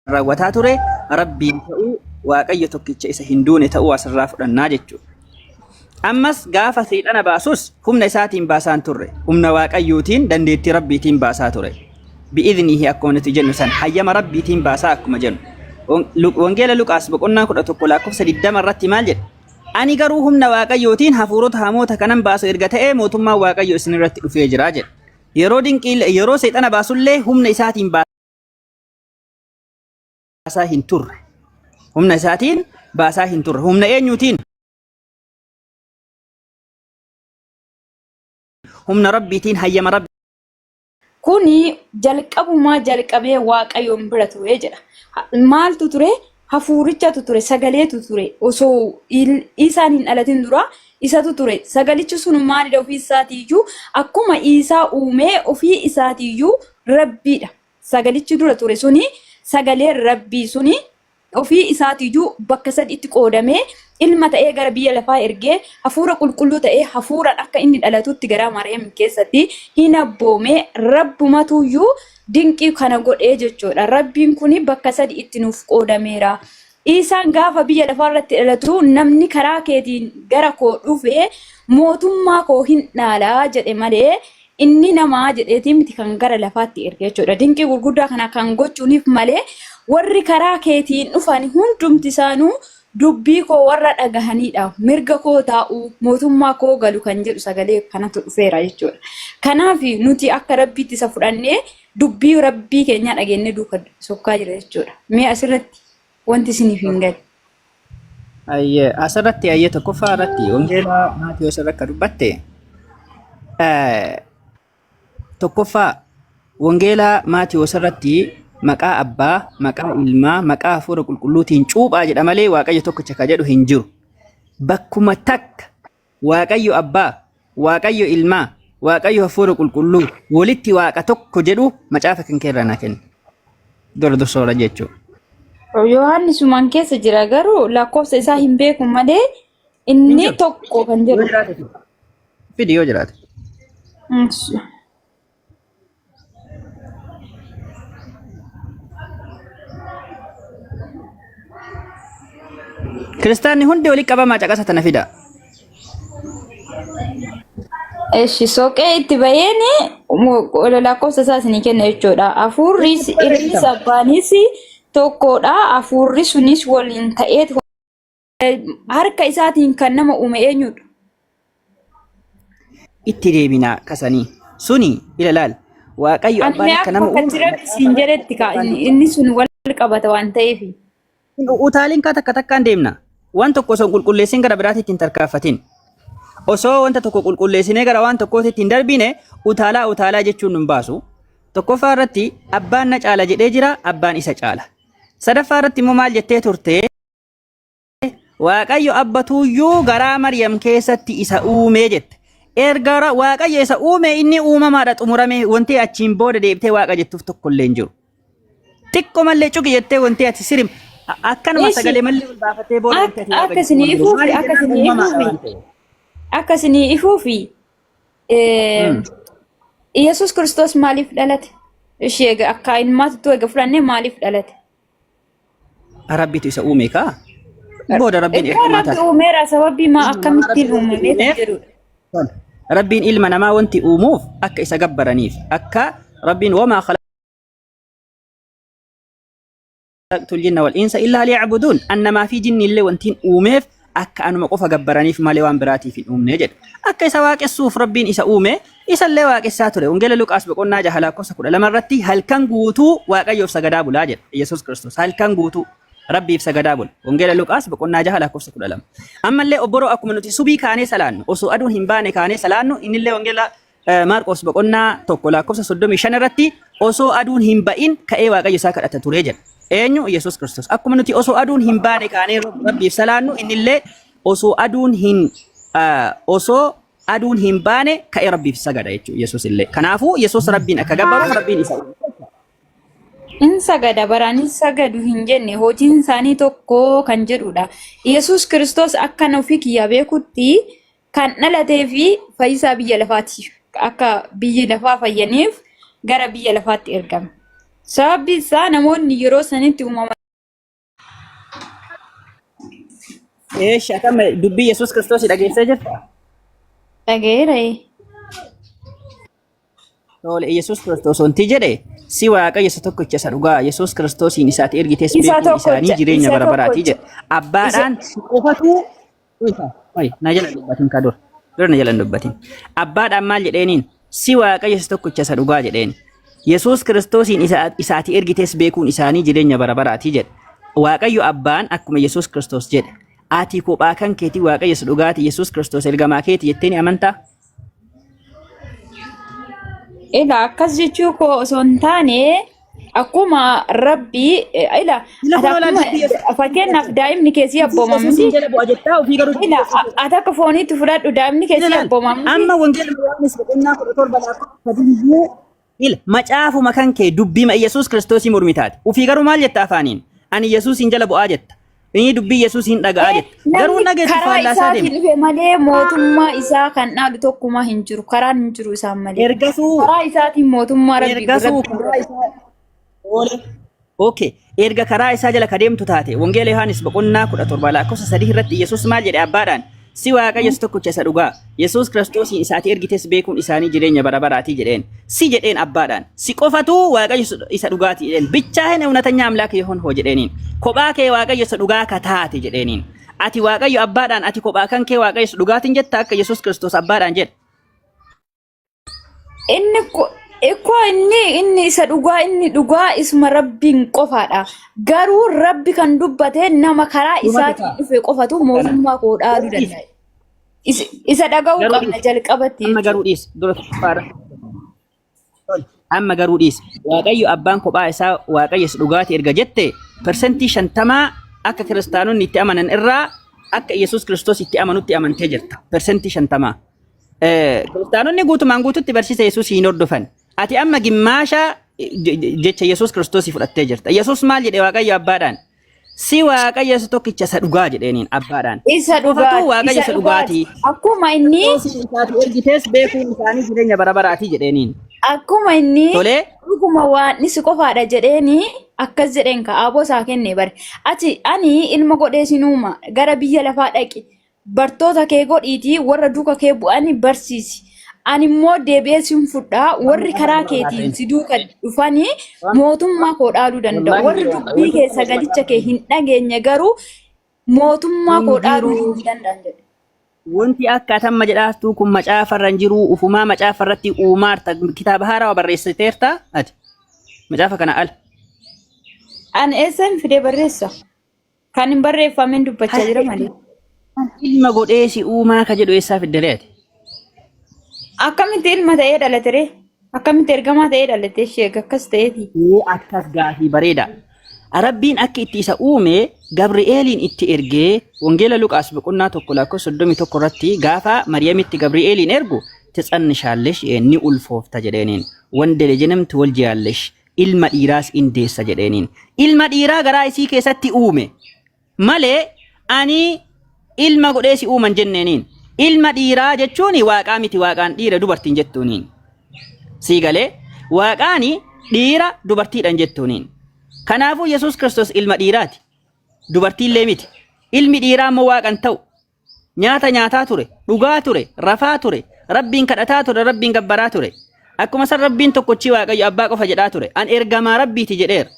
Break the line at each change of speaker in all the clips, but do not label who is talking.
raawwataa ture rabbiin ta'uu waaqayyo tokkicha isa hin duune ta'uu asirraa fudhannaa jechuudha. Ammas gaafa seexana baasus humna isaatiin baasaan turre humna waaqayyootiin dandeettii rabbiitiin baasaa ture. Bi'idnihi akkuma nuti jennu san hayyama rabbiitiin baasaa akkuma jennu. Wangeela Luqaas boqonnaa 11 lakkoofsa 20 irratti maal jedha? Ani garuu humna waaqayyootiin hafuurota hamoota kanan baasu erga ta'ee mootummaan waaqayyo isin irratti dhufee jira jedha. Yeroo seexana baasullee humna isaatiin baasaa hin turre. Humna isaatiin baasaa hin turre. Humna eenyuutiin? Humna rabbiitiin hayyama rabbi.
Kuni jalqabumaa jalqabee waaqayyoon bira ture jedha. Maaltu ture? Hafuurichatu ture, sagaleetu ture. Osoo isaan hin dhalatin dura isatu ture. Sagalichi sun maalidha ofii isaatiiyyuu akkuma isaa uumee ofii isaatiiyyuu rabbiidha. Sagalichi dura ture suni sagalee rabbii suni ofii isaatiiyyuu bakka sadiitti qoodamee ilma ta'ee gara biyya lafaa ergee hafuura qulqulluu ta'ee hafuuraan akka inni dhalatutti gara Maariyaam keessatti hin abboomee rabbumatuyyuu dinqii kana godhee jechuudha. Rabbiin kuni bakka sadiitti nuuf qoodameera. Isaan gaafa biyya lafaa irratti dhalatu namni karaa keetiin gara koo dhufee mootummaa koo hin dhaalaa jedhe malee inni namaa jedheetii miti kan gara lafaatti erge jechuudha. Dinqii gurguddaa kana kan gochuuniif malee warri karaa keetiin dhufan hundumti isaanuu dubbii koo warra dhagahanidha. Mirga koo taa'u mootummaa koo galu kan jedhu sagalee kanatu dhufeera jechuudha. Kanaaf nuti akka rabbiitti isa fudhannee dubbii rabbii keenya dhageenye duuka sokkaa jira jechuudha. Mee asirratti wanti isiniif hin galle?
Asirratti ayyee tokkoffaa irratti wangeela Maatiyos irratti dubbatte tokkoffaa wangeela Maatiyos irratti maqaa abbaa, maqaa ilmaa, maqaa hafuura qulqulluutiin cuuphaa jedha malee waaqayyo tokkicha ka jedhu hin jiru. Bakkuma takka waaqayyo abbaa, waaqayyo ilmaa, waaqayyo hafuura qulqulluu walitti waaqa tokko jedhu macaafa kan keerraa naa kenna. Dursoora jechuudha.
Yohaannisumaan keessa jira garuu lakkoofsa isaa hin beeku malee inni tokko kan jedhu.
Fidi yoo jiraate. Kiristaanni hundi walitti qabamaa caqasa tana fida.
Eshi soqee itti bayeeni lakkoofsa isaa isinii kenna jechuudha. Hafuurris ilmis abbaanis tokkodha. Hafuurri sunis waliin ta'ee harka isaatiin kan nama uume eenyudha?
Itti deebinaa kasanii suni ilaalaal waaqayyo abbaan akka nama uume.
Siin jedhetti inni sun wal qabata waan ta'eef.
Utaaliin kaa takka takkaan deemna. Waan tokko osoo qulqulleessin gara biraatti hin tarkaanfatin. Osoo wanta tokko qulqulleessinee gara waan tokkootti hin darbine utaalaa jechuun nun baasu. Tokkoffaa irratti abbaan na caala jedhee jira, abbaan isa caala. Sadaffaa irratti immoo maal jettee turte? Waaqayyo abbatuuyyuu garaa Maryam keessatti isa uumee jette. Erga waaqayyo isa uume inni uumamaadha xumurame wanti achiin booda deebitee waaqa jettuuf tokkollee hin jiru. Xiqqoo mallee cuqi jettee wanti ati sirim akkanuma sagalee mallee ol baafatee booda
akkasini ifuufi Yesus Kristos maaliif dhalate? Ishee akka ilmaatu eega fudhannee maaliif dhalate?
Rabbitu isa uume kaa? Booda rabbiin
ergamaa taate. Uumeera sababii maa akkamittiin uumamee jedhudha.
Rabbiin ilma namaa wanti uumuuf akka isa gabbaraniif akka rabbiin wamaa خلقت الجن والإنس إلا ليعبدون أنما في جن اللي وانتين أوميف أكا أنما قفا قبراني في ماليوان براتي في الأم نجد أكا إسا واقع السوف ربين إسا أومي إسا اللي واقع الساتوري ونقل لك أسبق قلنا جهلا كوسا كل لما رتي هل كان قوتو واقع يفسا قدابو لاجد يسوس كريستوس هل كان قوتو ربي يفسا قدابو ونقل لك أسبق قلنا جهلا كوسا كل لما أما اللي أبرو أكو منوتي سبي كاني سلانو أسو أدو همباني كاني سلانو إن اللي ونقل ماركوس بقولنا توكولا كوسا صدومي شنرتي أسو أدو همبائن كأي واقع يساكر أتتوريجل eenyu Yesus Kristos akkuma nuti osoo aduun hin baane kaanee rabbiif salaannu innillee osoo aduun hin baane ka'ee rabbiif sagada jechuudha Yesus illee kanaafuu Yesus rabbiin akka gabbaru rabbiin isa
in sagada baraanis sagadu hin jenne hojiin isaanii tokko kan jedhudha Yesus Kristos akka nufi kiyya beekutti kan dhalatee fi fayyisaa biyya lafaati akka biyyi lafaa fayyaniif gara biyya lafaatti ergame Sababni isaa namoonni yeroo sanitti uumaman.
Akkam dubbii Yesuus Kiristoos dhageessee jirta?
Dhageera.
Tole Yesuus Kiristoos wanti jedhe si Waaqayyo isa tokkicha isa dhugaa Yesuus Kiristoosiin isaati ergitees beekuun isaanii jireenya bara baraati jedhe. Abbaadhaan qofatu na jala dubbatin ka dura na jala dubbatin. Abbaadhaan maal jedheeniin si Waaqayyo isa tokkicha isa dhugaa jedheen. Yesuus Kiristoosiin isaati ergitees beekuun isaanii jireenya bara baraati jedhe. Waaqayyo abbaan akkuma Yesuus Kiristoos jedhe. Ati kophaa kan keetii Waaqayyo isa dhugaati Yesuus Kiristoos ergamaa keeti jettee ni amantaa?
Ila akkas jechuu koo osoo hin taane akkuma rabbii fakkeenyaaf daa'imni keessi abboomamuti. Ila ati akka fooniitti fudhadhu daa'imni keessi abboomamuti.
Amma wangeela Yohaannis boqonnaa 17 macaafuma kan kee dubbii Yesuus Kiristoosii mormitaati. Ufii garuu maal jetta afaaniin? Ani Yesuusin jala bu'aa jetta. Inni dubbii Yesuusin dhaga'aa jetta. Garuu nageetti faallaasaa deema.
Karaa isaatiin malee mootummaa isaa kan dhaalu tokkuma hin jiru. Karaan hin jiru isaan malee.
Ergasuu
karaa isaatiin mootummaa rabbii
Okay, erga karaa isaa jala kadeemtu taate wangeela Yohaannis boqonnaa 17 lakkoofsa 3 irratti Yesuus maal jedhe abbaadhaan si Waaqayyo tokkicha isa dhugaa Yesuus Kiristoosiin isaati ergitees beekuun isaanii jireenya bara baraati jedheen. Si jedheen abbaadhaan si qofatu Waaqayyo isa dhugaati jedheen. Bichaaheen እውነተኛ አምላክ ይሆን ሆ jedheeniin. Kophaa kee Waaqayyo isa dhugaa ka taate jedheeniin. Ati Waaqayyo abbaadhaan ati kophaa kan kee Waaqayyo isa dhugaatiin jetta akka Yesuus Kiristoos abbaadhaan jedhe.
Inni isa dhugaa isuma rabbiin qofaadha. Garuu rabbi kan dubbate nama karaa isaatiin dhufe qofatu mootummaa koo dhaaluu danda'a. Isa dhaga'uu qabna jalqabatti.
Amma garuu dhiis. Waaqayyo abbaan kophaa isaa Waaqayyo isa dhugaati erga jette persentii 50 akka kiristaanonni itti amanan irraa akka Yesuus Kiristoos itti amanutti amantee jirta. Persentii 50. Kiristaanonni guutumaan guututti barsiisa Yesuus hin hordofan. Ati amma gimmaasha jecha Yesuus Kiristoosii fudhattee jirta. Yesuus maal jedhe Waaqayyo abbaadhaan? Si Waaqayyo isa tokkicha isa dhugaa jedheeniin abbaadhaan.
Isa dhugaati.
Waaqayyo isa dhugaati.
Akkuma inni
ergitees beekuun isaanii jireenya bara baraati jedheeniin.
Akkuma inni
Tolee.
dhuguma waan si qofaadha jedheeni akkas jedheen kaa'aboo isaa kenne bare. Ani ilma godhee sinuuma gara biyya lafaa dhaqi. Bartoota kee godhiitii warra duuka kee bu'anii barsiisi. Ani immoo deebi'ee sin fudhaa warri karaa keetiin si duuka dhufanii mootummaa koo dhaaluu danda'u. Warri dubbii kee sagalicha kee hin dhageenye garuu mootummaa koo dhaaluu hin danda'an jedhe.
Wanti akka atamma jedhaaftuu kun macaafarra hin jiru ufumaa macaafarratti uumaarta kitaaba haaraa barreessiteerta ati macaafa kana al.
Ani eessan fidee barreessa? Kan hin barreeffamin dubbachaa jira malee.
Ilma godhee si uumaa ka jedhu eessaa fiddeleeti?
Akkamitti ilma ta'ee dhalate ree? Akkamitti ergamaa ta'ee dhalate ishee akkas ta'eeti?
Akkas gaafii bareeda. Rabbiin akka itti isa uume Gabri'eeliin itti ergee wangeela Luqaas boqonnaa 1:31 irratti gaafa Maryamitti Gabri'eeliin ergu ትጸንሻለሽ ni ulfoofta jedheeniin wanda lejenamti wal jaallesh ilma dhiiraas indeessa jedheeniin ilma dhiiraa garaa isii keessatti uume malee ani ilma godhee si uuman jenneeniin ilma dhiiraa jechuun waaqaa miti waaqaan dhiira dubartiin jettuuniin siigalee waaqaani dhiira dubartiidhaan jettuuniin kanaafuu Yesuus Kiristoos ilma dhiiraati dubartiillee miti ilmi dhiiraa immoo waaqan ta'u nyaata nyaataa ture dhugaa ture rafaa ture rabbiin kadhataa ture rabbiin gabbaraa ture akkuma san rabbiin tokkochi Waaqayyo abbaa qofa jedhaa ture an ergamaa rabbiiti jedheera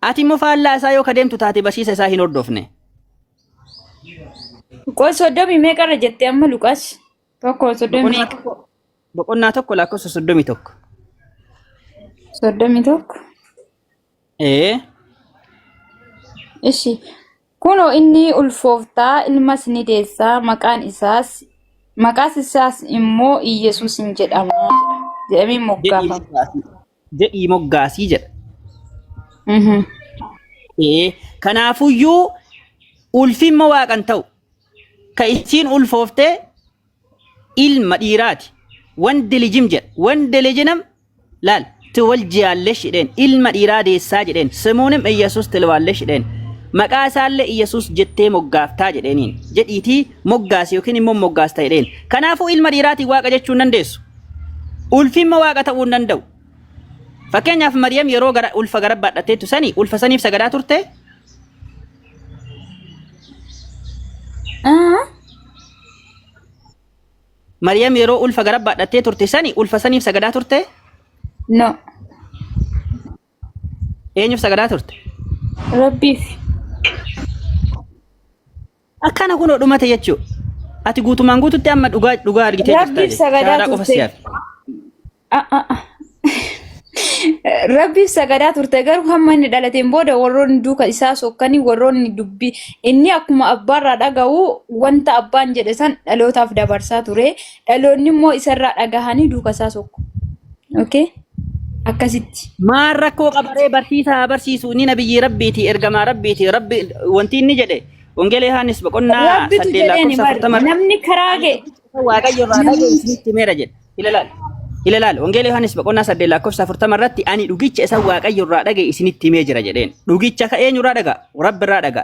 ati immoo faallaa isaa yoo kadeemtu taate barsiisa isaa hin hordofne.
Qoy soddomii meeqarra jettee amma Luqaas? Tokko soddomii meeqa?
Boqonnaa tokko lakkoofsa 31.
31? Ishi. Kunoo inni ulfooftaa ilmas ni deessaa maqaan isaas immoo Iyesuusin jedhama jedhamee moggaafama.
Jedhii moggaasii jedha. Kanaafuyyuu ulfimma waaqan ta'u ka isiin ulfooftee ilma dhiiraati. Wandi lijim jedha. Wandi lijinam laal tiwal jaallesh jedheen ilma dhiiraa deessaa jedheen simuunim Iyesuus tilwaallesh jedheen. Maqaa isaallee Iyesuus jettee moggaaftaa jedheeniin jedhiitii moggaasi yookiin immoo moggaasta jedheen. Kanaafuu ilma dhiiraatii waaqa jechuu hin dandeessu. Ulfimma waaqa ta'uu hin danda'u. Fakkeenyaaf Maryam yeroo gara ulfa garabbaadhatteetu sani ulfa saniif sagadaa turte. Maryam yeroo ulfa garabbaadhattee turte sani ulfa saniif sagadaa turte.
No.
Eenyuuf sagadaa turte?
Rabbiif.
Akkana kun dhumate jechuudha. Ati guutumaan guututti amma dhugaa argitee jirta.
Rabbiif sagadaa turte. Rabbiif sagadaa turte garuu hamma inni dhalateen booda warroonni duuka isaa sokkanii warroonni dubbii inni akkuma abbaarraa dhaga'u wanta abbaan jedhe san dhalootaaf dabarsaa ture. Dhaloonni immoo isarraa dhagahanii duuka isaa sokku. Okay? Akkasitti.
Maal rakkoo qabaree barsiisaa barsiisu ni nabiyyi rabbiiti ergamaa rabbiiti rabbi wanti inni jedhe wangeela Yohaannis boqonnaa 8
namni karaa ga'e
waaqayyo irraa dhaga'e isinitti himeera jedhe. Ilaalaal wangeela Yohaannis boqonnaa 8 irratti ani dhugicha isa waaqayyo irraa dhaga'e isinitti himee jira jedheen. Dhugicha eenyurraa dhaga? Rabbi irraa dhaga.